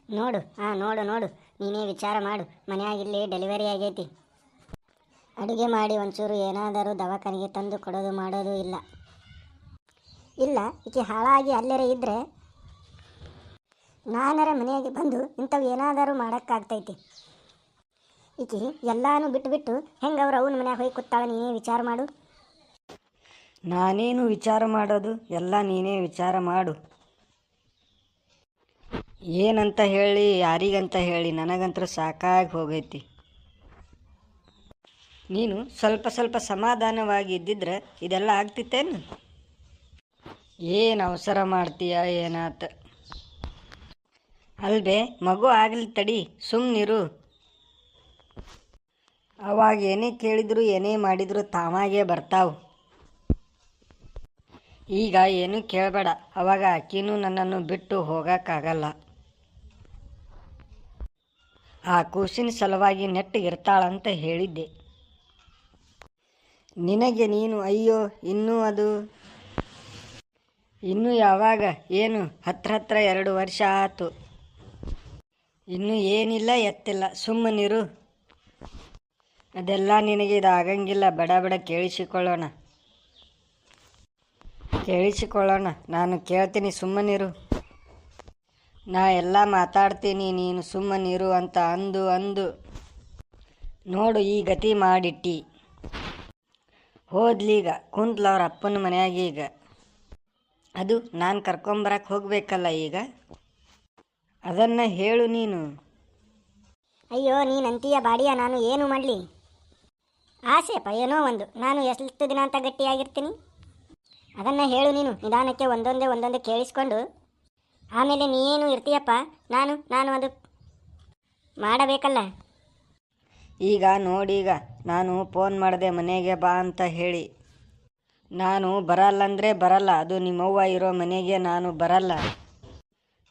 ನೋಡು ನೋಡು ನೋಡು, ನೀನೇ ವಿಚಾರ ಮಾಡು. ಮನೆಯಾಗಿಲ್ಲಿ ಡೆಲಿವರಿ ಆಗೈತಿ. ಅಡುಗೆ ಮಾಡಿ ಒಂಚೂರು ಏನಾದರೂ ದವಾಖಾನೆಗೆ ತಂದು ಕೊಡೋದು ಮಾಡೋದು ಇಲ್ಲ. ಇಲ್ಲ ಈಕೆ ಹಾಳಾಗಿ ಅಲ್ಲರೆ ಇದ್ದರೆ ನಾನರ ಮನೆಯಾಗೆ ಬಂದು ಇಂಥವು ಏನಾದರೂ ಮಾಡೋಕ್ಕಾಗ್ತೈತಿ. ಈಕೆ ಎಲ್ಲಾನು ಬಿಟ್ಟು ಹೆಂಗೆ ಅವ್ರು ಅವನ ಮನ್ಯಾಗ ಹೋಗಿ ಕೂತಾಳೆ, ನೀನೇ ವಿಚಾರ ಮಾಡು. ನಾನೇನು ವಿಚಾರ ಮಾಡೋದು, ಎಲ್ಲ ನೀನೇ ವಿಚಾರ ಮಾಡು. ಏನಂತ ಹೇಳಿ ಯಾರಿಗಂತ ಹೇಳಿ ನನಗಂತೂ ಸಾಕಾಗಿ ಹೋಗೈತಿ. ನೀನು ಸ್ವಲ್ಪ ಸಮಾಧಾನವಾಗಿ ಇದ್ದಿದ್ರೆ ಇದೆಲ್ಲ ಆಗ್ತಿತ್ತೇನು? ಏನು ಅವಸರ ಮಾಡ್ತೀಯ ಏನಾತ? ಅಲ್ಬೇ ಮಗು ಆಗಲಿ ತಡಿ, ಸುಮ್ಮನಿರು. ಅವಾಗ ಏನೇ ಕೇಳಿದ್ರು ಏನೇ ಮಾಡಿದ್ರು ತಾವಾಗೇ ಬರ್ತಾವು. ಈಗ ಏನೂ ಕೇಳಬೇಡ. ಅವಾಗ ಆಕಿನೂ ನನ್ನನ್ನು ಬಿಟ್ಟು ಹೋಗೋಕ್ಕಾಗಲ್ಲ. ಆ ಕೂಸಿನ ಸಲುವಾಗಿ ನೆಟ್ಟಗಿರ್ತಾಳಂತ ಹೇಳಿದ್ದೆ. ನಿನಗೆ ನೀನು ಅಯ್ಯೋ ಇನ್ನೂ ಯಾವಾಗ? ಏನು ಹತ್ರ 2 ವರ್ಷ ಆಯಿತು. ಇನ್ನೂ ಏನಿಲ್ಲ ಎತ್ತಿಲ್ಲ, ಸುಮ್ಮನಿರು. ಅದೆಲ್ಲ ನಿನಗೆ ಇದಾಗಂಗಿಲ್ಲ. ಬಡ ಕೇಳಿಸಿಕೊಳ್ಳೋಣ. ನಾನು ಕೇಳ್ತೀನಿ, ಸುಮ್ಮನಿರು. ನಾ ಎಲ್ಲ ಮಾತಾಡ್ತೀನಿ, ನೀನು ಸುಮ್ಮನಿರು ಅಂತ ಅಂದು ನೋಡು ಈ ಗತಿ ಮಾಡಿಟ್ಟಿ. ಹೋದ್ಲೀಗ ಕುಂತ್ಲ ಅವ್ರ ಅಪ್ಪನ ಮನೆಯಾಗೀಗ. ಅದು ನಾನು ಕರ್ಕೊಂಬರಕ್ಕೆ ಹೋಗಬೇಕಲ್ಲ ಈಗ. ಅದನ್ನು ಹೇಳು ನೀನು. ಅಯ್ಯೋ ನೀನಂತೀಯ ಬಾಡಿಯ, ನಾನು ಏನು ಮಾಡಲಿ? ಆಸೆಪ್ಪ ಏನೋ ಒಂದು. ನಾನು ಎಷ್ಟು ದಿನ ಅಂತ ಗಟ್ಟಿಯಾಗಿರ್ತೀನಿ? ಅದನ್ನು ಹೇಳು ನೀನು. ನಿಧಾನಕ್ಕೆ ಒಂದೊಂದೇ ಕೇಳಿಸ್ಕೊಂಡು ಆಮೇಲೆ ನೀನು ಇರ್ತೀಯಪ್ಪ. ನಾನು ಅದು ಮಾಡಬೇಕಲ್ಲ. ಈಗ ನೋಡೀಗ ನಾನು ಫೋನ್ ಮಾಡಿದೆ ಮನೆಗೆ ಬಾ ಅಂತ ಹೇಳಿ. ನಾನು ಬರಲ್ಲಂದರೆ ಬರಲ್ಲ. ಅದು ನಿಮ್ಮವ್ವ ಇರೋ ಮನೆಗೆ ನಾನು ಬರಲ್ಲ.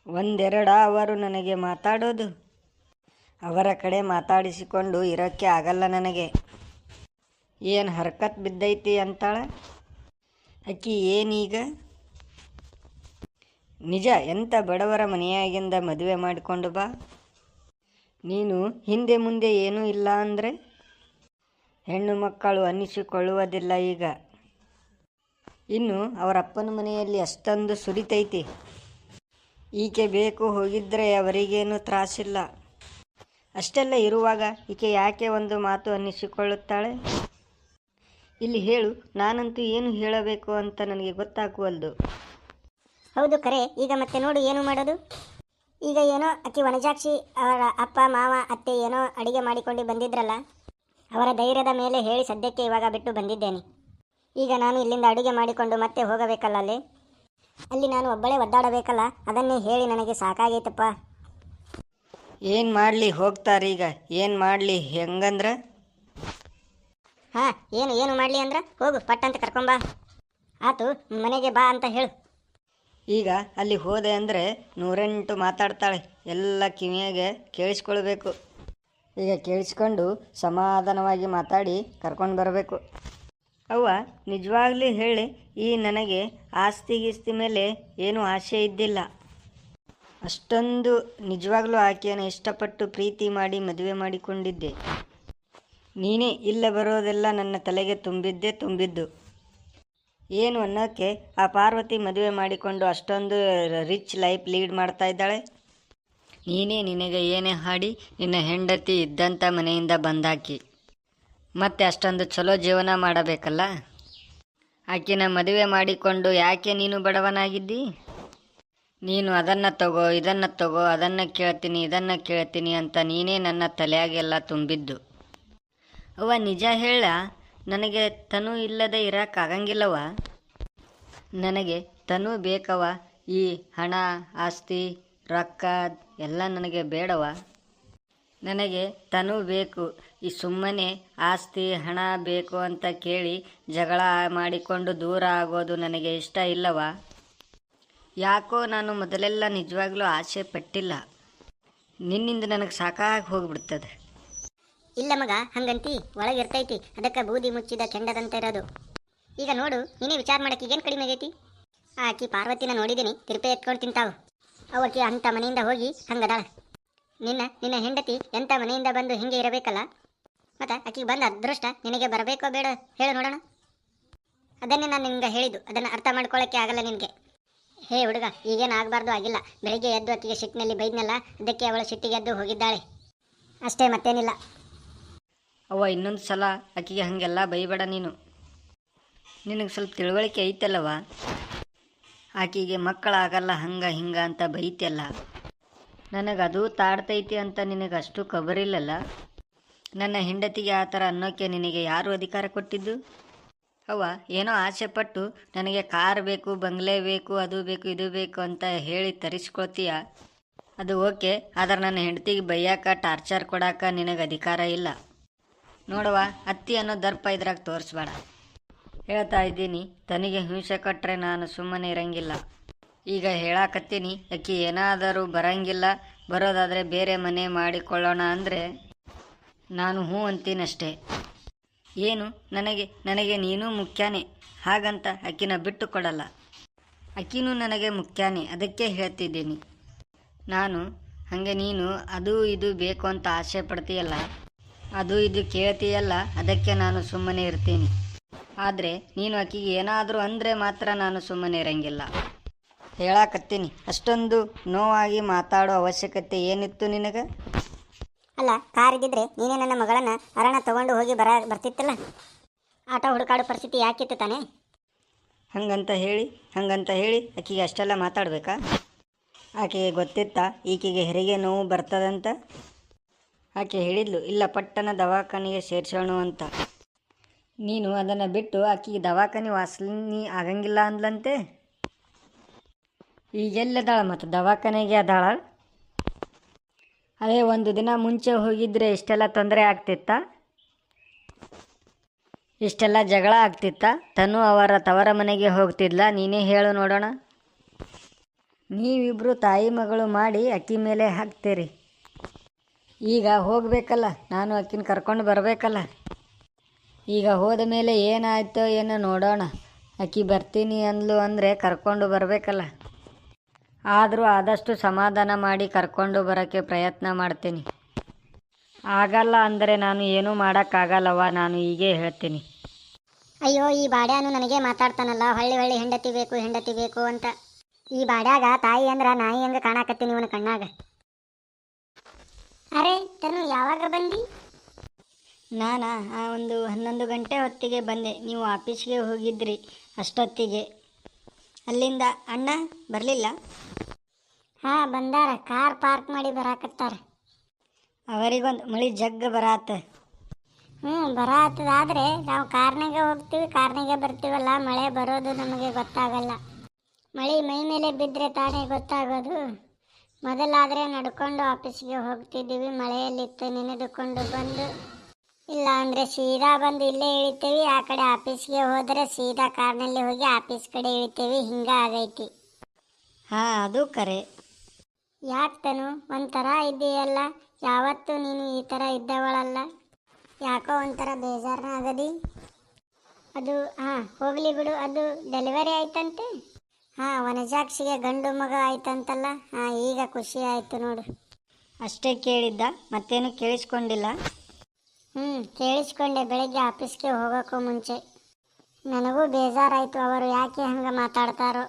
1-2 ಅವರು ನನಗೆ ಮಾತಾಡೋದು. ಅವರ ಕಡೆ ಮಾತಾಡಿಸಿಕೊಂಡು ಇರೋಕ್ಕೆ ಆಗಲ್ಲ ನನಗೆ. ಏನು ಹರ್ಕತ್ ಬಿದ್ದೈತಿ ಅಂತಾಳ ಅಕ್ಕಿ. ಏನೀಗ? ನಿಜ, ಎಂಥ ಬಡವರ ಮನೆಯಾಗಿಂದ ಮದುವೆ ಮಾಡಿಕೊಂಡು ಬಾ. ನೀನು ಹಿಂದೆ ಮುಂದೆ ಏನೂ ಇಲ್ಲ ಅಂದರೆ ಹೆಣ್ಣು ಮಕ್ಕಳು ಅನ್ನಿಸಿಕೊಳ್ಳುವುದಿಲ್ಲ ಈಗ. ಇನ್ನು ಅವರಪ್ಪನ ಮನೆಯಲ್ಲಿ ಅಷ್ಟೊಂದು ಸುರಿತೈತಿ. ಈಕೆ ಬೇಕು ಹೋಗಿದ್ದರೆ ಅವರಿಗೇನು ತ್ರಾಸಿಲ್ಲ. ಅಷ್ಟೆಲ್ಲ ಇರುವಾಗ ಈಕೆ ಯಾಕೆ ಒಂದು ಮಾತು ಅನ್ನಿಸಿಕೊಳ್ಳುತ್ತಾಳೆ? ಇಲ್ಲಿ ಹೇಳು. ನಾನಂತೂ ಏನು ಹೇಳಬೇಕು ಅಂತ ನನಗೆ ಗೊತ್ತಾಗುವಲ್ದು. ಹೌದು ಕರೆ. ಈಗ ಮತ್ತೆ ನೋಡು ಏನು ಮಾಡೋದು. ಈಗ ಏನೋ ಅಕ್ಕಿ ವನಜಾಕ್ಷಿ ಅವರ ಅಪ್ಪ ಮಾವ ಅತ್ತೆ ಏನೋ ಅಡಿಗೆ ಮಾಡಿಕೊಂಡು ಬಂದಿದ್ರಲ್ಲ, ಅವರ ಧೈರ್ಯದ ಮೇಲೆ ಹೇಳಿ ಸದ್ಯಕ್ಕೆ ಇವಾಗ ಬಿಟ್ಟು ಬಂದಿದ್ದೇನೆ. ಈಗ ನಾನು ಇಲ್ಲಿಂದ ಅಡುಗೆ ಮಾಡಿಕೊಂಡು ಮತ್ತೆ ಹೋಗಬೇಕಲ್ಲ. ಅಲ್ಲಿ ನಾನು ಒಬ್ಬಳೇ ಒದ್ದಾಡಬೇಕಲ್ಲ. ಅದನ್ನೇ ಹೇಳಿ ನನಗೆ ಸಾಕಾಗೈತಪ್ಪ. ಏನು ಮಾಡಲಿ? ಹೋಗ್ತಾರೀಗ. ಏನು ಮಾಡಲಿ? ಹೆಂಗಂದ್ರೆ ಹಾಂ, ಏನು ಮಾಡಲಿ ಅಂದ್ರೆ ಹೋಗು ಪಟ್ಟಂತ ಕರ್ಕೊಂಬಾ. ಆತು, ಮನೆಗೆ ಬಾ ಅಂತ ಹೇಳು. ಈಗ ಅಲ್ಲಿ ಹೋದೆ ಅಂದರೆ 108 ಮಾತಾಡ್ತಾಳೆ. ಎಲ್ಲ ಕಿವಿಯಾಗೆ ಕೇಳಿಸ್ಕೊಳ್ಬೇಕು. ಈಗ ಕೇಳಿಸ್ಕೊಂಡು ಸಮಾಧಾನವಾಗಿ ಮಾತಾಡಿ ಕರ್ಕೊಂಡು ಬರಬೇಕು. ಅವ್ವ ನಿಜವಾಗ್ಲೂ ಹೇಳಿ, ಈ ನನಗೆ ಆಸ್ತಿ ಗೀಸ್ತಿ ಮೇಲೆ ಏನೂ ಆಸೆ ಇದ್ದಿಲ್ಲ. ಅಷ್ಟೊಂದು ನಿಜವಾಗ್ಲೂ ಆಕೆಯನ್ನು ಇಷ್ಟಪಟ್ಟು ಪ್ರೀತಿ ಮಾಡಿ ಮದುವೆ ಮಾಡಿಕೊಂಡಿದ್ದೆ. ನೀನೇ ಇಲ್ಲ ಬರೋದೆಲ್ಲ ನನ್ನ ತಲೆಗೆ ತುಂಬಿದ್ದು. ಏನು ಅನ್ನೋಕ್ಕೆ ಆ ಪಾರ್ವತಿ ಮದುವೆ ಮಾಡಿಕೊಂಡು ಅಷ್ಟೊಂದು ರಿಚ್ ಲೈಫ್ ಲೀಡ್ ಮಾಡ್ತಾ ಇದ್ದಾಳೆ. ನೀನೇ ನಿನಗೆ ಏನೇ ಹಾಡಿ ನಿನ್ನ ಹೆಂಡತಿ ಇದ್ದಂಥ ಮನೆಯಿಂದ ಬಂದಾಕಿ ಮತ್ತೆ ಅಷ್ಟೊಂದು ಚಲೋ ಜೀವನ ಮಾಡಬೇಕಲ್ಲ. ಆಕಿನ ಮದುವೆ ಮಾಡಿಕೊಂಡು ಯಾಕೆ ನೀನು ಬಡವನಾಗಿದ್ದಿ? ನೀನು ಅದನ್ನು ತಗೋ, ಇದನ್ನು ತಗೋ, ಅದನ್ನು ಕೇಳ್ತೀನಿ, ಇದನ್ನು ಕೇಳ್ತೀನಿ ಅಂತ ನೀನೇ ನನ್ನ ತಲೆಯಾಗೆಲ್ಲ ತುಂಬಿದ್ದು. ಅವ್ವ ನಿಜ ಹೇಳ, ನನಗೆ ತನು ಇಲ್ಲದೆ ಇರೋಕ್ಕಾಗಂಗಿಲ್ಲವ. ನನಗೆ ತನು ಬೇಕವ. ಈ ಹಣ ಆಸ್ತಿ ರೊಕ್ಕ ಎಲ್ಲ ನನಗೆ ಬೇಡವ. ನನಗೆ ತನು ಬೇಕು. ಈ ಸುಮ್ಮನೆ ಆಸ್ತಿ ಹಣ ಬೇಕು ಅಂತ ಕೇಳಿ ಜಗಳ ಮಾಡಿಕೊಂಡು ದೂರ ಆಗೋದು ನನಗೆ ಇಷ್ಟ ಇಲ್ಲವ. ಯಾಕೋ ನಾನು ಮೊದಲೆಲ್ಲ ನಿಜವಾಗ್ಲೂ ಆಸೆ ಪಟ್ಟಿಲ್ಲ. ನಿನ್ನಿಂದ ನನಗೆ ಸಾಕಾಗಿ ಹೋಗಿಬಿಡ್ತದೆ. ಇಲ್ಲ ಮಗ, ಹಂಗಂತಿ ಒಳಗಿರ್ತೈತಿ. ಅದಕ್ಕೆ ಬೂದಿ ಮುಚ್ಚಿದ ಕೆಂಡದಂತೆ ಇರೋದು. ಈಗ ನೋಡು, ನೀನೇ ವಿಚಾರ ಮಾಡಕ್ಕೆ ಈಗೇನು ಕಡಿಮೆ ಆಗೈತಿ? ಆಕಿ ಪಾರ್ವತಿನ ನೋಡಿದ್ದೀನಿ, ತಿರುಪೆ ಎತ್ಕೊಂಡು ತಿಂತಾವು. ಅವಕ್ಕೆ ಅಂಥ ಮನೆಯಿಂದ ಹೋಗಿ ಹಂಗದಾಳ. ನಿನ್ನ ಹೆಂಡತಿ ಎಂಥ ಮನೆಯಿಂದ ಬಂದು ಹಿಂಗೆ ಇರಬೇಕಲ್ಲ. ಮತ್ತು ಆಕಿಗೆ ಬಂದ ಅದೃಷ್ಟ ನಿನಗೆ ಬರಬೇಕೋ ಬೇಡ ಹೇಳು ನೋಡೋಣ. ಅದನ್ನೇ ನಾನು ನಿನ್ಗೆ ಹೇಳಿದ್ದು, ಅದನ್ನು ಅರ್ಥ ಮಾಡ್ಕೊಳ್ಳೋಕ್ಕೆ ಆಗಲ್ಲ ನಿನಗೆ. ಹೇ ಹುಡುಗ, ಈಗೇನು ಆಗಬಾರ್ದು ಆಗಿಲ್ಲ. ಬೆಳಿಗ್ಗೆ ಎದ್ದು ಆಕಿಗೆ ಸಿಟ್ಟಿನಲ್ಲಿ ಬೈದ್ನಲ್ಲ, ಅದಕ್ಕೆ ಅವಳು ಸಿಟ್ಟಿಗೆ ಎದ್ದು ಹೋಗಿದ್ದಾಳೆ ಅಷ್ಟೇ, ಮತ್ತೇನಿಲ್ಲ. ಅವ್ವ ಇನ್ನೊಂದು ಸಲ ಆಕಿಗೆ ಹಾಗೆಲ್ಲ ಬೈಬೇಡ ನೀನು. ನಿನಗೆ ಸ್ವಲ್ಪ ತಿಳುವಳಿಕೆ ಐತಲ್ಲವ. ಆಕಿಗೆ ಮಕ್ಕಳಾಗಲ್ಲ ಹಂಗೆ ಹಿಂಗೆ ಅಂತ ಬೈತಲ್ಲ. ನನಗದು ತಾಡ್ತೈತಿ ಅಂತ ನಿನಗೆ ಅಷ್ಟು ಖಬರಿಲ್ಲಲ್ಲ. ನನ್ನ ಹೆಂಡತಿಗೆ ಆ ಥರ ಅನ್ನೋಕ್ಕೆ ನಿನಗೆ ಯಾರು ಅಧಿಕಾರ ಕೊಟ್ಟಿದ್ದು? ಅವ್ವ ಏನೋ ಆಸೆ ಪಟ್ಟು ನನಗೆ ಕಾರ್ ಬೇಕು, ಬಂಗ್ಲೆ ಬೇಕು, ಅದು ಬೇಕು, ಇದು ಬೇಕು ಅಂತ ಹೇಳಿ ತರಿಸ್ಕೊಳ್ತೀಯ, ಅದು ಓಕೆ. ಆದ್ರೆ ನನ್ನ ಹೆಂಡತಿಗೆ ಬೈಯಾಕ ಟಾರ್ಚರ್ ಕೊಡಾಕ ನಿನಗೆ ಅಧಿಕಾರ ಇಲ್ಲ ನೋಡವ್ವ. ಅತ್ತಿ ಅನ್ನೋ ದರ್ಪ ಇದ್ರಾಗ ತೋರಿಸ್ಬೇಡ. ಹೇಳ್ತಾ ಇದ್ದೀನಿ, ತನಗೆ ಹಿಂಸೆ ಕೊಟ್ಟರೆ ನಾನು ಸುಮ್ಮನೆ ಇರಂಗಿಲ್ಲ. ಈಗ ಹೇಳಾಕತ್ತೀನಿ, ಆಕಿ ಏನಾದರೂ ಬರಂಗಿಲ್ಲ, ಬರೋದಾದರೆ ಬೇರೆ ಮನೆ ಮಾಡಿಕೊಳ್ಳೋಣ ಅಂದರೆ ನಾನು ಹ್ಞೂ ಅಂತೀನಷ್ಟೇ. ಏನು ನನಗೆ ನೀನು ಮುಖ್ಯನೇ, ಹಾಗಂತ ಆಕಿನ ಬಿಟ್ಟು ಕೊಡಲ್ಲ. ಆಕಿನೂ ನನಗೆ ಮುಖ್ಯನೇ, ಅದಕ್ಕೆ ಹೇಳ್ತಿದ್ದೀನಿ ನಾನು. ಹಾಗೆ ನೀನು ಅದು ಇದು ಬೇಕು ಅಂತ ಆಸೆ ಪಡ್ತೀಯಲ್ಲ, ಅದು ಇದು ಕೇಳ್ತೀಯಲ್ಲ, ಅದಕ್ಕೆ ನಾನು ಸುಮ್ಮನೆ ಇರ್ತೀನಿ. ಆದರೆ ನೀನು ಆಕಿಗೆ ಏನಾದರೂ ಅಂದರೆ ಮಾತ್ರ ನಾನು ಸುಮ್ಮನೆ ಇರಂಗಿಲ್ಲ. ಹೇಳಾಕತ್ತೀನಿ, ಅಷ್ಟೊಂದು ನೋವಾಗಿ ಮಾತಾಡೋ ಅವಶ್ಯಕತೆ ಏನಿತ್ತು ನಿನಗೆ? ಅಲ್ಲ, ಕಾರ್ ಇದ್ದಿದ್ರೆ ನೀನೇ ನನ್ನ ಮಗಳನ್ನ ಅರಣ ತಗೊಂಡು ಹೋಗಿ ಬರ್ತಿತ್ತಲ್ಲ. ಆಟೋ ಹುಡುಕಾಡೋ ಪರಿಸ್ಥಿತಿ ಯಾಕಿತ್ತು ತಾನೇ? ಹಂಗಂತ ಹೇಳಿ ಆಕಿಗೆ ಅಷ್ಟೆಲ್ಲ ಮಾತಾಡಬೇಕಾ? ಆಕೆಗೆ ಗೊತ್ತಿತ್ತಾ ಈಕೆಗೆ ಹೆರಿಗೆ ನೋವು ಬರ್ತದಂತ? ಆಕೆ ಹೇಳಿದ್ಲು, ಇಲ್ಲ ಪಟ್ಟಣ ದವಾಖಾನೆಗೆ ಸೇರ್ಸೋಣ ಅಂತ. ನೀನು ಅದನ್ನು ಬಿಟ್ಟು ಆಕೆಗೆ ದವಾಖಾನೆ ವಾಸನಿ ಆಗಂಗಿಲ್ಲ ಅಂದ್ಲಂತೆ. ಈಗೆಲ್ಲದಾಳ ಮತ್ತು ದವಾಖಾನೆಗೆ ಅದಾಳ? ಅದೇ ಒಂದು ದಿನ ಮುಂಚೆ ಹೋಗಿದ್ರೆ ಇಷ್ಟೆಲ್ಲ ತೊಂದರೆ ಆಗ್ತಿತ್ತಾ? ಇಷ್ಟೆಲ್ಲ ಜಗಳ ಆಗ್ತಿತ್ತಾ? ತನು ಅವರ ತವರ ಮನೆಗೆ ಹೋಗ್ತಿದ್ಲ? ನೀನೇ ಹೇಳು ನೋಡೋಣ. ನೀವಿಬ್ಬರು ತಾಯಿ ಮಗಳು ಮಾಡಿ ಅಕ್ಕಿ ಮೇಲೆ ಹಾಕ್ತೀರಿ. ಈಗ ಹೋಗಬೇಕಲ್ಲ, ನಾನು ಅಕ್ಕಿನ ಕರ್ಕೊಂಡು ಬರಬೇಕಲ್ಲ. ಈಗ ಹೋದ ಮೇಲೆ ಏನಾಯ್ತೋ ಏನೋ ನೋಡೋಣ. ಅಕ್ಕಿ ಬರ್ತೀನಿ ಅಂದ್ಲು ಅಂದರೆ ಕರ್ಕೊಂಡು ಬರಬೇಕಲ್ಲ. ಆದರೂ ಆದಷ್ಟು ಸಮಾಧಾನ ಮಾಡಿ ಕರ್ಕೊಂಡು ಬರೋಕ್ಕೆ ಪ್ರಯತ್ನ ಮಾಡ್ತೀನಿ. ಆಗಲ್ಲ ಅಂದರೆ ನಾನು ಏನೂ ಮಾಡೋಕ್ಕಾಗಲ್ಲವ, ನಾನು ಹೀಗೆ ಹೇಳ್ತೀನಿ. ಅಯ್ಯೋ, ಈ ಬಾಡ್ಯಾನು ನನಗೆ ಮಾತಾಡ್ತಾನಲ್ಲ, ಹೊಳ್ಳಿ ಹೆಂಡತಿ ಬೇಕು ಅಂತ. ಈ ಬಾಡ್ಯಾಗ ತಾಯಿ ಅಂದ್ರೆ ನಾಯಿ ಹಂಗೆ ಕಾಣಾಕತ್ತೀನಿ ಇವನ ಕಣ್ಣಾಗ. ಅರೆ ತನು, ಯಾವಾಗ ಬಂದಿ? ನಾನಾ ಒಂದು 11 ಗಂಟೆ ಹೊತ್ತಿಗೆ ಬಂದೆ. ನೀವು ಆಫೀಸ್ಗೆ ಹೋಗಿದ್ರಿ ಅಷ್ಟೊತ್ತಿಗೆ. ಅಲ್ಲಿಂದ ಅಣ್ಣ ಬರಲಿಲ್ಲ? ಹಾಂ, ಬಂದಾರ. ಕಾರ್ ಪಾರ್ಕ್ ಮಾಡಿ ಬರಾಕತ್ತಾರ. ಅವರಿಗೊಂದು ಮಳಿ ಜಗ್ಗ ಬರಾತ. ಬರಾತದಾದರೆ ನಾವು ಕಾರ್ನಾಗೆ ಹೋಗ್ತೀವಿ, ಕಾರ್ನಾಗೆ ಬರ್ತೀವಲ್ಲ. ಮಳೆ ಬರೋದು ನಮಗೆ ಗೊತ್ತಾಗಲ್ಲ. ಮಳೆ ಮೈ ಮೇಲೆ ಬಿದ್ದರೆ ತಾನೇ ಗೊತ್ತಾಗೋದು. ಮೊದಲಾದರೆ ನಡ್ಕೊಂಡು ಆಫೀಸ್ಗೆ ಹೋಗ್ತಿದ್ದೀವಿ, ಮಳೆಯಲ್ಲಿತ್ತು ನೆನೆದುಕೊಂಡು ಬಂದು. ಇಲ್ಲ ಅಂದರೆ ಸೀದಾ ಬಂದು ಇಲ್ಲೇ ಇಳಿತೀವಿ. ಆ ಕಡೆ ಆಫೀಸ್ಗೆ ಹೋದರೆ ಸೀದಾ ಕಾರ್ನಲ್ಲಿ ಹೋಗಿ ಆಫೀಸ್ ಕಡೆ ಇಳಿತೀವಿ. ಹಿಂಗೆ ಆಗೈತಿ. ಹಾಂ, ಅದು ಕರೆ. ಯಾಕೆ ತನು ಒಂಥರ ಇದ್ದೀಯಲ್ಲ? ಯಾವತ್ತೂ ನೀನು ಈ ಥರ ಇದ್ದವಳಲ್ಲ. ಯಾಕೋ ಒಂಥರ ಬೇಜಾರನ ಆಗದಿ? ಅದು ಹೋಗಲಿ ಬಿಡು. ಅದು ಡೆಲಿವರಿ ಆಯ್ತಂತೆ? ವನಜಾಕ್ಷಿಗೆ ಗಂಡು ಮಗ ಆಯ್ತಂತಲ್ಲ. ಈಗ ಖುಷಿ ಆಯಿತು ನೋಡು. ಅಷ್ಟೇ ಕೇಳಿದ್ದ, ಮತ್ತೇನು ಕೇಳಿಸ್ಕೊಂಡಿಲ್ಲ? ಕೇಳಿಸ್ಕೊಂಡೆ ಬೆಳಗ್ಗೆ ಆಫೀಸ್ಗೆ ಹೋಗೋಕ್ಕೂ ಮುಂಚೆ. ನನಗೂ ಬೇಜಾರಾಯಿತು. ಅವರು ಯಾಕೆ ಹಂಗೆ ಮಾತಾಡ್ತಾರೋ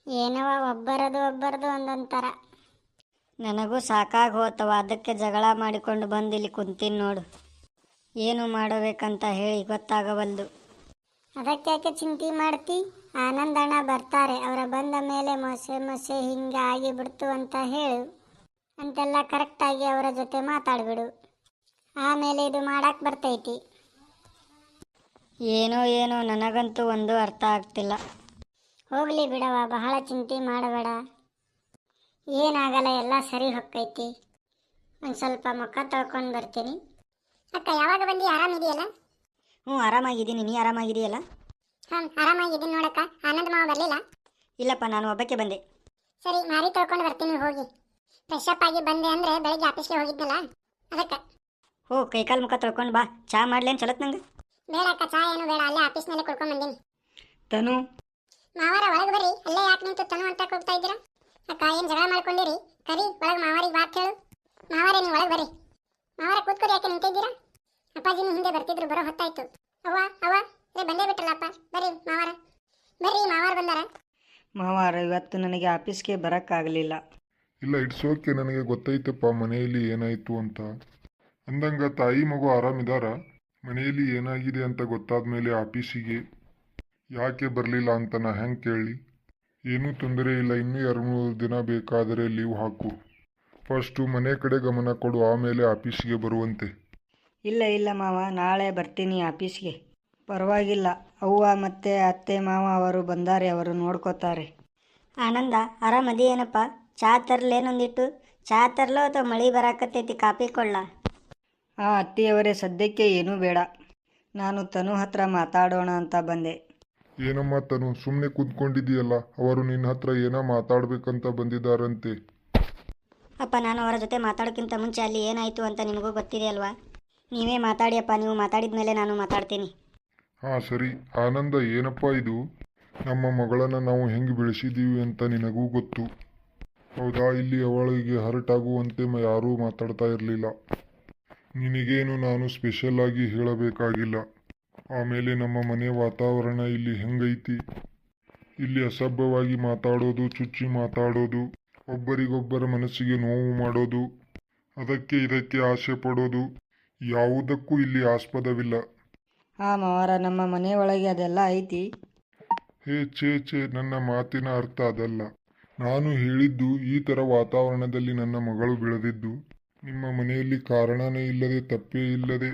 ಏನವ, ಒಬ್ಬರದು ಒಂದೊಂದು ಥರ. ನನಗೂ ಸಾಕಾಗಿ ಹೋತವ, ಅದಕ್ಕೆ ಜಗಳ ಮಾಡಿಕೊಂಡು ಬಂದು ಇಲ್ಲಿ ಕುಂತೀನಿ ನೋಡು. ಏನು ಮಾಡಬೇಕಂತ ಹೇಳಿ ಗೊತ್ತಾಗವಲ್ದು. ಅದಕ್ಕೆ ಯಾಕೆ ಚಿಂತೆ ಮಾಡ್ತಿ? ಆನಂದಣ್ಣ ಬರ್ತಾರೆ. ಅವರ ಬಂದ ಮೇಲೆ ಮೊಸೆ ಹಿಂಗೆ ಆಗಿಬಿಡ್ತು ಅಂತ ಹೇಳು. ಅಂತೆಲ್ಲ ಕರೆಕ್ಟಾಗಿ ಅವರ ಜೊತೆ ಮಾತಾಡಿಬಿಡು. ಆಮೇಲೆ ಇದು ಮಾಡಕ್ಕೆ ಬರ್ತೈತಿ. ಏನೋ ನನಗಂತೂ ಒಂದು ಅರ್ಥ ಆಗ್ತಿಲ್ಲ. ಹೋಗಲಿ ಬಿಡವ, ಬಹಳ ಚಿಂತೆ ಮಾಡಬೇಡ. ಏನಾಗಲ್ಲ, ಎಲ್ಲ ಸರಿ ಹೊಕ್ಕೈತಿ. ಒಂದು ಸ್ವಲ್ಪ ಮುಖ ತೊಳ್ಕೊಂಡು ಬರ್ತೀನಿ. ಅಕ್ಕ, ಯಾವಾಗ ಬಂದು? ಆರಾಮಿದೆಯಲ್ಲ? ಆರಾಮಾಗಿದ್ದೀನಿ. ನೀ ಆರಾಮಾಗಿದೆಯಲ್ಲ? ಆರಾಮಾಗಿದ್ದೀನಿ ನೋಡಕ್ಕ. ಆನಂದ ಮಾವ ಬರಲಿಲ್ಲ? ಇಲ್ಲಪ್ಪ, ನಾನು ಒಬ್ಬಕ್ಕೆ ಬಂದೆ. ಸರಿ, ಮಾರಿ ತೊಳ್ಕೊಂಡು ಬರ್ತೀನಿ. ಹೋಗಿ ಫ್ರೆಶ್ ಅಪ್ ಆಗಿ ಬಂದೆ ಅಂದರೆ ಬೆಳಗ್ಗೆ ಆಫೀಸ್ಗೆ ಹೋಗಿದ್ನಲ್ಲ ಅದಕ್ಕೆ. ಕೈಕಾಲು ಮುಖ ತೊಳ್ಕೊಂಡು ಬಾ. ಚಾ ಮಾಡ್ಲೇನು ಚಲತ್ ನಂಗೆ? ಬೇಡ ಅಕ್ಕ, ಚಾ ಏನು ಬೇಡ. ಅಲ್ಲೇ ಆಫೀಸ್ನಲ್ಲೇ ಕುಡ್ಕೊಂಡು ಬಂದೀನಿ. ತನು ಮಾವಾರ ಒಳಗೆ ಬರ್ರಿ. ಅಲ್ಲೇ ಯಾಕೆ ನಿಂತು ತನು ಅಂತ ಕೂಗ್ತಾ ಇದ್ದೀರಾ? ಅಕ್ಕ, ಏನು ಜಗಳ ಮಾಡ್ಕೊಂಡಿರಿ? ಕರಿ ಒಳಗೆ ಮಾವಾರಿಗೆ ಬಾತ್ ಹೇಳು. ಮಾವಾರೆ ನೀವು ಒಳಗೆ ಬರ್ರಿ. ಮಾವಾರ ಕೂತ್ಕೊರಿ, ಯಾಕೆ ನಿಂತಿದ್ದೀರಾ? ಅಪ್ಪಾಜಿನೂ ಹಿಂದೆ ಬರ್ತಿದ್ರು, ಬರೋ ಹೊತ್ತಾಯ್ತು. ಅವ್ವ ಅವ್ವ ರೇ ಬಂದೇ ಬಿಟ್ಟಲ್ಲ ಅಪ್ಪ. ಬರ್ರಿ ಮಾವಾರ, ಬರ್ರಿ ಮಾವಾರ ಬಂದಾರ. ಮಾವಾರ ಇವತ್ತು ನನಗೆ ಆಫೀಸ್ಗೆ ಬರೋಕ್ಕಾಗಲಿಲ್ಲ. ಇಲ್ಲ, ಇಟ್ಸ್ ಓಕೆ, ನನಗೆ ಗೊತ್ತೈತಪ್ಪ ಮನೆಯಲ್ಲಿ ಏನಾಯಿತು ಅಂತ. ಅಂದಂಗ ತಾಯಿ ಮಗು ಆರಾಮಿದಾರ? ಮನೆಯಲ್ಲಿ ಏನಾಗಿದೆ ಅಂತ ಗೊತ್ತಾದ ಮೇಲೆ ಆಫೀಸಿಗೆ ಯಾಕೆ ಬರಲಿಲ್ಲ ಅಂತ ನಾ ಹೆಂಗೆ ಕೇಳಲಿ? ಏನೂ ತೊಂದರೆ ಇಲ್ಲ, ಇನ್ನೂ 2-3 ದಿನ ಬೇಕಾದರೆ ಲೀವ್ ಹಾಕು. ಫಸ್ಟು ಮನೆ ಕಡೆ ಗಮನ ಕೊಡು, ಆಮೇಲೆ ಆಫೀಸಿಗೆ ಬರುವಂತೆ. ಇಲ್ಲ ಇಲ್ಲ ಮಾವ, ನಾಳೆ ಬರ್ತೀನಿ ಆಫೀಸ್ಗೆ. ಪರವಾಗಿಲ್ಲ, ಅವ್ವ ಮತ್ತು ಅತ್ತೆ ಮಾವ ಅವರು ಬಂದಾರೆ, ಅವರು ನೋಡ್ಕೋತಾರೆ. ಆನಂದ ಆರಾಮದಿ ಏನಪ್ಪ? ಚಾ ತರ್ಲೇನೊಂದಿಟ್ಟು? ಚಾ ತರ್ಲೋ ಅಥವಾ ಮಳೆ ಬರಾಕತ್ತೈತಿ ಕಾಪಿ ಕೊಳ್ಳ? ಅತ್ತಿಯವರೇ, ಸದ್ಯಕ್ಕೆ ಏನೂ ಬೇಡ. ನಾನು ತನು ಹತ್ರ ಮಾತಾಡೋಣ ಅಂತ ಬಂದೆ. ಏನಮ್ಮ ತನು, ಸುಮ್ಮನೆ ಕೂತ್ಕೊಂಡಿದ್ದೀಯಲ್ಲ? ಅವರು ನಿನ್ನ ಹತ್ರ ಏನೋ ಮಾತಾಡ್ಬೇಕಂತ ಬಂದಿದ್ದಾರಂತೆ. ಅಪ್ಪ, ನಾನು ಅವರ ಜೊತೆ ಮಾತಾಡೋಕ್ಕಿಂತ ಮುಂಚೆ ಅಲ್ಲಿ ಏನಾಯಿತು ಅಂತ ನಿಮಗೂ ಗೊತ್ತಿದೆ ಅಲ್ವಾ? ನೀವೇ ಮಾತಾಡಿ ಅಪ್ಪ, ನೀವು ಮಾತಾಡಿದ ಮೇಲೆ ನಾನು ಮಾತಾಡ್ತೀನಿ. ಹಾಂ ಸರಿ. ಆನಂದ, ಏನಪ್ಪ ಇದು? ನಮ್ಮ ಮಗಳನ್ನು ನಾವು ಹೆಂಗೆ ಬೆಳೆಸಿದ್ದೀವಿ ಅಂತ ನಿನಗೂ ಗೊತ್ತು ಹೌದಾ? ಇಲ್ಲಿ ಅವಳಿಗೆ ಹರ್ಟ್ ಆಗುವಂತೆ ಯಾರೂ ಮಾತಾಡ್ತಾ ಇರಲಿಲ್ಲ. ನಿನಗೇನು ನಾನು ಸ್ಪೆಷಲ್ ಆಗಿ ಹೇಳಬೇಕಾಗಿಲ್ಲ. ಆಮೇಲೆ ನಮ್ಮ ಮನೆ ವಾತಾವರಣ ಇಲ್ಲಿ ಹೆಂಗೈತಿ? ಇಲ್ಲಿ ಅಸಭ್ಯವಾಗಿ ಮಾತಾಡೋದು, ಚುಚ್ಚಿ ಮಾತಾಡೋದು, ಒಬ್ಬರಿಗೊಬ್ಬರ ಮನಸ್ಸಿಗೆ ನೋವು ಮಾಡೋದು, ಅದಕ್ಕೆ ಇದಕ್ಕೆ ಆಸೆ ಪಡೋದು, ಯಾವುದಕ್ಕೂ ಇಲ್ಲಿ ಆಸ್ಪದವಿಲ್ಲ. ಮಾವಾರ, ನಮ್ಮ ಮನೆಯೊಳಗೆ ಅದೆಲ್ಲ ಐತಿ. ಹೇ ಛೇ, ನನ್ನ ಮಾತಿನ ಅರ್ಥ ಅದಲ್ಲ. ನಾನು ಹೇಳಿದ್ದು, ಈ ಥರ ವಾತಾವರಣದಲ್ಲಿ ನನ್ನ ಮಗಳು ಬೆಳೆದಿದ್ದು ನಿಮ್ಮ ಮನೆಯಲ್ಲಿ ಕಾರಣನೇ ಇಲ್ಲದೆ, ತಪ್ಪೇ ಇಲ್ಲದೆ.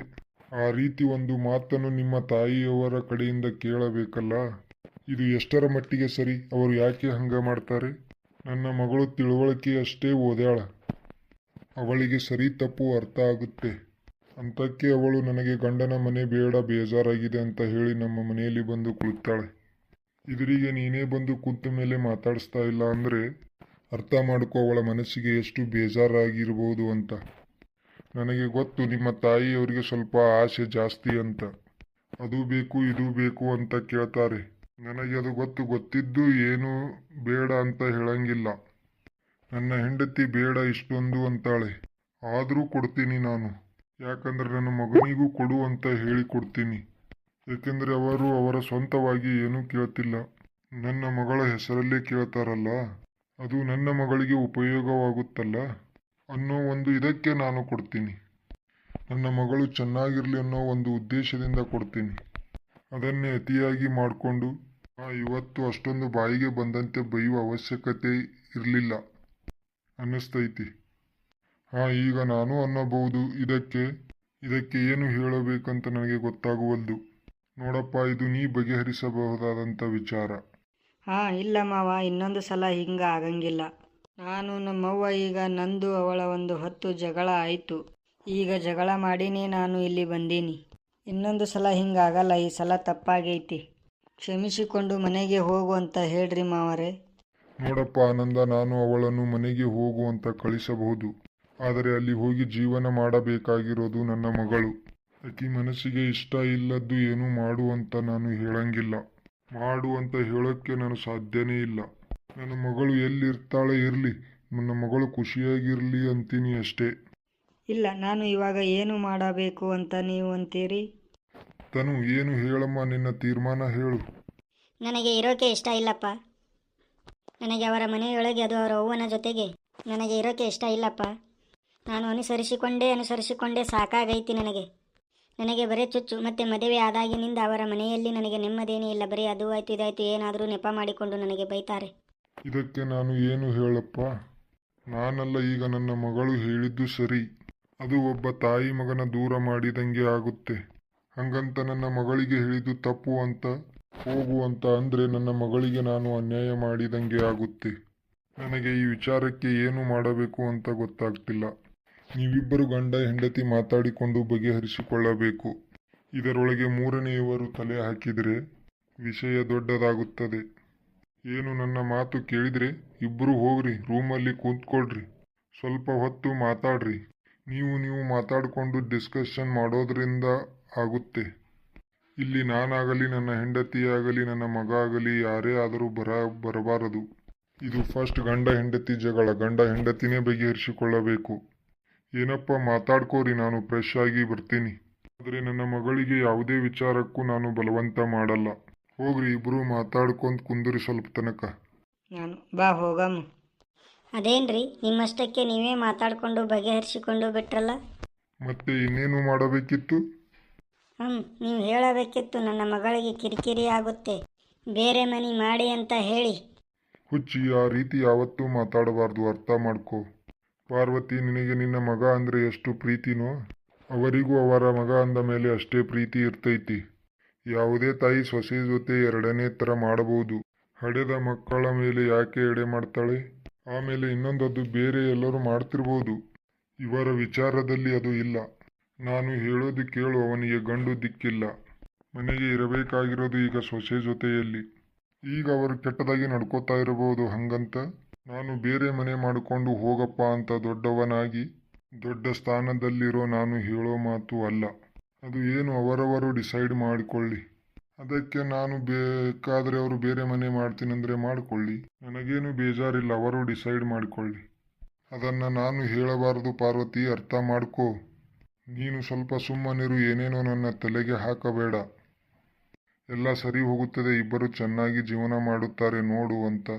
ಆ ರೀತಿ ಒಂದು ಮಾತನ್ನು ನಿಮ್ಮ ತಾಯಿಯವರ ಕಡೆಯಿಂದ ಕೇಳಬೇಕಲ್ಲ. ಇದು ಎಷ್ಟರ ಮಟ್ಟಿಗೆ ಸರಿ? ಅವರು ಯಾಕೆ ಹಂಗ ಮಾಡ್ತಾರೆ? ನನ್ನ ಮಗಳು ತಿಳುವಳಿಕೆ ಅಷ್ಟೇ ಓದ್ಯಾಳ, ಅವಳಿಗೆ ಸರಿ ತಪ್ಪು ಅರ್ಥ ಆಗುತ್ತೆ. ಅಂತಕ್ಕೆ ಅವಳು ನನಗೆ ಗಂಡನ ಮನೆ ಬೇಡ, ಬೇಜಾರಾಗಿದೆ ಅಂತ ಹೇಳಿ ನಮ್ಮ ಮನೆಯಲ್ಲಿ ಬಂದು ಕುಳಿತಾಳೆ. ಇದರಿಗೆ ನೀನೇ ಬಂದು ಕುಂತ ಮೇಲೆ ಮಾತಾಡಿಸ್ತಾ ಇಲ್ಲ ಅಂದರೆ ಅರ್ಥ ಮಾಡ್ಕೋ ಅವಳ ಮನಸ್ಸಿಗೆ ಎಷ್ಟು ಬೇಜಾರಾಗಿರ್ಬೋದು ಅಂತ. ನನಗೆ ಗೊತ್ತು, ನಿಮ್ಮ ತಾಯಿಯವರಿಗೆ ಸ್ವಲ್ಪ ಆಸೆ ಜಾಸ್ತಿ ಅಂತ. ಅದು ಬೇಕು ಇದು ಬೇಕು ಅಂತ ಕೇಳ್ತಾರೆ. ನನಗೆ ಅದು ಗೊತ್ತಿದ್ದು ಏನೂ ಬೇಡ ಅಂತ ಹೇಳಂಗಿಲ್ಲ. ನನ್ನ ಹೆಂಡತಿ ಬೇಡ ಇಷ್ಟೊಂದು ಅಂತಾಳೆ, ಆದರೂ ಕೊಡ್ತೀನಿ ನಾನು. ಯಾಕಂದ್ರೆ ನನ್ನ ಮಗನಿಗೂ ಕೊಡು ಅಂತ ಹೇಳಿ ಕೊಡ್ತೀನಿ. ಏಕೆಂದರೆ ಅವರು ಅವರ ಸ್ವಂತವಾಗಿ ಏನೂ ಕೇಳ್ತಿಲ್ಲ, ನನ್ನ ಮಗಳ ಹೆಸರಲ್ಲೇ ಕೇಳ್ತಾರಲ್ಲ, ಅದು ನನ್ನ ಮಗಳಿಗೆ ಉಪಯೋಗವಾಗುತ್ತಲ್ಲ ಅನ್ನೋ ಒಂದು ಇದಕ್ಕೆ ನಾನು ಕೊಡ್ತೀನಿ. ನನ್ನ ಮಗಳು ಚೆನ್ನಾಗಿರಲಿ ಅನ್ನೋ ಒಂದು ಉದ್ದೇಶದಿಂದ ಕೊಡ್ತೀನಿ. ಅದನ್ನೇ ಅತಿಯಾಗಿ ಮಾಡಿಕೊಂಡು ಇವತ್ತು ಅಷ್ಟೊಂದು ಬಾಯಿಗೆ ಬಂದಂತೆ ಬೈಯುವ ಅವಶ್ಯಕತೆ ಇರಲಿಲ್ಲ ಅನ್ನಿಸ್ತೈತಿ. ಈಗ ನಾನು ಅನ್ನಬಹುದು, ಇದಕ್ಕೆ ಏನು ಹೇಳಬೇಕಂತ ನನಗೆ ಗೊತ್ತಾಗುವಲ್ದು. ನೋಡಪ್ಪ, ಇದು ನೀ ಬಗೆಹರಿಸಬಹುದಾದಂಥ ವಿಚಾರ. ಇಲ್ಲ ಮಾವ, ಇನ್ನೊಂದು ಸಲ ಹಿಂಗೆ ಆಗಂಗಿಲ್ಲ. ನಾನು ನಮ್ಮವ್ವ ಈಗ ನಂದು ಅವಳ ಒಂದು ಹೊತ್ತು ಜಗಳ ಆಯಿತು. ಈಗ ಜಗಳ ಮಾಡಿನೇ ನಾನು ಇಲ್ಲಿ ಬಂದೀನಿ. ಇನ್ನೊಂದು ಸಲ ಹಿಂಗಾಗಲ್ಲ, ಈ ಸಲ ತಪ್ಪಾಗೈತಿ. ಕ್ಷಮಿಸಿಕೊಂಡು ಮನೆಗೆ ಹೋಗು ಅಂತ ಹೇಳ್ರಿ ಮಾವರೇ. ನೋಡಪ್ಪ ಆನಂದ, ನಾನು ಅವಳನ್ನು ಮನೆಗೆ ಹೋಗು ಅಂತ ಕಳಿಸಬಹುದು. ಆದರೆ ಅಲ್ಲಿ ಹೋಗಿ ಜೀವನ ಮಾಡಬೇಕಾಗಿರೋದು ನನ್ನ ಮಗಳು. ಆಕಿ ಮನಸ್ಸಿಗೆ ಇಷ್ಟ ಇಲ್ಲದ್ದು ಏನು ಮಾಡು ಅಂತ ನಾನು ಹೇಳಂಗಿಲ್ಲ. ಮಾಡು ಅಂತ ಹೇಳೋಕ್ಕೆ ನಾನು ಸಾಧ್ಯನೇ ಇಲ್ಲ. ನನ್ನ ಮಗಳು ಎಲ್ಲಿರ್ತಾಳೆ ಇರಲಿ, ನನ್ನ ಮಗಳು ಖುಷಿಯಾಗಿರಲಿ ಅಂತೀನಿ ಅಷ್ಟೇ. ಇಲ್ಲ, ನಾನು ಇವಾಗ ಏನು ಮಾಡಬೇಕು ಅಂತ ನೀವು ಅಂತೀರಿ? ತನು, ಏನು ಹೇಳಮ್ಮ, ನಿನ್ನ ತೀರ್ಮಾನ ಹೇಳು. ನನಗೆ ಇರೋಕೆ ಇಷ್ಟ ಇಲ್ಲಪ್ಪ. ನನಗೆ ಅವರ ಮನೆಯೊಳಗೆ, ಅದು ಅವರ ಅವ್ವನ ಜೊತೆಗೆ ನನಗೆ ಇರೋಕೆ ಇಷ್ಟ ಇಲ್ಲಪ್ಪ. ನಾನು ಅನುಸರಿಸಿಕೊಂಡೇ ಸಾಕಾಗೈತಿ ನನಗೆ ಬರೀ ಚುಚ್ಚು. ಮತ್ತು ಮದುವೆ ಆದಾಗಿನಿಂದ ಅವರ ಮನೆಯಲ್ಲಿ ನನಗೆ ನೆಮ್ಮದೇನೇ ಇಲ್ಲ. ಬರೀ ಅದು ಆಯ್ತು ಇದಾಯ್ತು ಏನಾದರೂ ನೆಪ ಮಾಡಿಕೊಂಡು ನನಗೆ ಬೈತಾರೆ. ಇದಕ್ಕೆ ನಾನು ಏನು ಹೇಳಪ್ಪ? ನಾನಲ್ಲ, ಈಗ ನನ್ನ ಮಗಳು ಹೇಳಿದ್ದು ಸರಿ. ಅದು ಒಬ್ಬ ತಾಯಿ ಮಗನ ದೂರ ಮಾಡಿದಂಗೆ ಆಗುತ್ತೆ. ಹಂಗಂತ ನನ್ನ ಮಗಳಿಗೆ ಹೇಳಿದ್ದು ತಪ್ಪು ಅಂತ ಹೋಗು ಅಂತ ಅಂದರೆ ನನ್ನ ಮಗಳಿಗೆ ನಾನು ಅನ್ಯಾಯ ಮಾಡಿದಂಗೆ ಆಗುತ್ತೆ. ನನಗೆ ಈ ವಿಚಾರಕ್ಕೆ ಏನು ಮಾಡಬೇಕು ಅಂತ ಗೊತ್ತಾಗ್ತಿಲ್ಲ. ನೀವಿಬ್ಬರು ಗಂಡ ಹೆಂಡತಿ ಮಾತಾಡಿಕೊಂಡು ಬಗೆಹರಿಸಿಕೊಳ್ಳಬೇಕು. ಇದರೊಳಗೆ ಮೂರನೆಯವರು ತಲೆ ಹಾಕಿದರೆ ವಿಷಯ ದೊಡ್ಡದಾಗುತ್ತದೆ. ಏನು ನನ್ನ ಮಾತು ಕೇಳಿದರೆ ಇಬ್ಬರು ಹೋಗ್ರಿ, ರೂಮಲ್ಲಿ ಕೂತ್ಕೊಳ್ರಿ, ಸ್ವಲ್ಪ ಹೊತ್ತು ಮಾತಾಡ್ರಿ. ನೀವು ಮಾತಾಡಿಕೊಂಡು ಡಿಸ್ಕಷನ್ ಮಾಡೋದ್ರಿಂದ ಆಗುತ್ತೆ. ಇಲ್ಲಿ ನಾನಾಗಲಿ, ನನ್ನ ಹೆಂಡತಿಯಾಗಲಿ, ನನ್ನ ಮಗ ಆಗಲಿ, ಯಾರೇ ಆದರೂ ಬರಬಾರದು. ಇದು ಫಸ್ಟ್ ಗಂಡ ಹೆಂಡತಿ ಜಗಳ, ಗಂಡ ಹೆಂಡತಿನೇ ಬಗೆಹರಿಸಿಕೊಳ್ಳಬೇಕು. ಏನಪ್ಪ ಮಾತಾಡ್ಕೋರಿ, ನಾನು ಫ್ರೆಶ್ ಆಗಿ ಬರ್ತೀನಿ. ಆದರೆ ನನ್ನ ಮಗಳಿಗೆ ಯಾವುದೇ ವಿಚಾರಕ್ಕೂ ನಾನು ಬಲವಂತ ಮಾಡಲ್ಲ. ಹೋಗ್ರಿ, ಇಬ್ರು ಮಾತಾಡ್ಕೊಂತ ಕುಂದ್ರಿ ಸ್ವಲ್ಪ ತನಕ. ನಾನು ಬಾ ಹೋಗಮ್ಮ. ಅದೇನ್ರಿ ನಿಮ್ಮಷ್ಟಕ್ಕೆ ನೀವೇ ಮಾತಾಡಿಕೊಂಡು ಬಗೆಹರಿಸಿಕೊಂಡು ಬಿಟ್ರಲ್ಲ. ಮತ್ತೆ ಇನ್ನೇನು ಮಾಡಬೇಕಿತ್ತು? ನೀವು ಹೇಳಬೇಕಿತ್ತು ನನ್ನ ಮಗಳಿಗೆ ಕಿರಿಕಿರಿ ಆಗುತ್ತೆ, ಬೇರೆ ಮನೆ ಮಾಡಿ ಅಂತ ಹೇಳಿ. ಹುಚ್ಚಿ, ಆ ರೀತಿ ಯಾವತ್ತೂ ಮಾತಾಡಬಾರ್ದು, ಅರ್ಥ ಮಾಡ್ಕೋ. ಪಾರ್ವತಿ, ನಿನಗೆ ನಿನ್ನ ಮಗ ಅಂದರೆ ಎಷ್ಟು ಪ್ರೀತಿನೋ ಅವರಿಗೂ ಅವರ ಮಗ ಅಂದ ಮೇಲೆ ಅಷ್ಟೇ ಪ್ರೀತಿ ಇರ್ತೈತಿ. ಯಾವುದೇ ತಾಯಿ ಸೊಸೆ ಜೊತೆ ಎರಡನೇ ಥರ ಮಾಡಬಹುದು. ಹಡೆದ ಮಕ್ಕಳ ಮೇಲೆ ಯಾಕೆ ಎಡೆ ಮಾಡ್ತಾಳೆ? ಆಮೇಲೆ ಇನ್ನೊಂದದು, ಬೇರೆ ಎಲ್ಲರೂ ಮಾಡ್ತಿರ್ಬೋದು, ಇವರ ವಿಚಾರದಲ್ಲಿ ಅದು ಇಲ್ಲ. ನಾನು ಹೇಳೋದು ಕೇಳು, ಅವನಿಗೆ ಗಂಡು ದಿಕ್ಕಿಲ್ಲ. ಮನೆಗೆ ಇರಬೇಕಾಗಿರೋದು ಈಗ ಸೊಸೆ ಜೊತೆಯಲ್ಲಿ. ಈಗ ಅವರು ಕೆಟ್ಟದಾಗಿ ನಡ್ಕೋತಾ ಇರಬಹುದು, ಹಂಗಂತ ನಾನು ಬೇರೆ ಮನೆ ಮಾಡಿಕೊಂಡು ಹೋಗಪ್ಪ ಅಂತ ದೊಡ್ಡವನಾಗಿ ದೊಡ್ಡ ಸ್ಥಾನದಲ್ಲಿರೋ ನಾನು ಹೇಳೋ ಮಾತು ಅಲ್ಲ. ಅದು ಏನು ಅವರವರು ಡಿಸೈಡ್ ಮಾಡಿಕೊಳ್ಳಿ. ಅದಕ್ಕೆ ನಾನು ಬೇಕಾದರೆ ಅವರು ಬೇರೆ ಮನೆ ಮಾಡ್ತೀನಂದರೆ ಮಾಡಿಕೊಳ್ಳಿ, ನನಗೇನು ಬೇಜಾರಿಲ್ಲ, ಅವರು ಡಿಸೈಡ್ ಮಾಡಿಕೊಳ್ಳಿ. ಅದನ್ನು ನಾನು ಹೇಳಬಾರದು ಪಾರ್ವತಿ, ಅರ್ಥ ಮಾಡ್ಕೋ. ನೀನು ಸ್ವಲ್ಪ ಸುಮ್ಮನಿರು, ಏನೇನೋ ನನ್ನ ತಲೆಗೆ ಹಾಕಬೇಡ. ಎಲ್ಲ ಸರಿ ಹೋಗುತ್ತದೆ, ಇಬ್ಬರು ಚೆನ್ನಾಗಿ ಜೀವನ ಮಾಡುತ್ತಾರೆ ನೋಡು ಅಂತ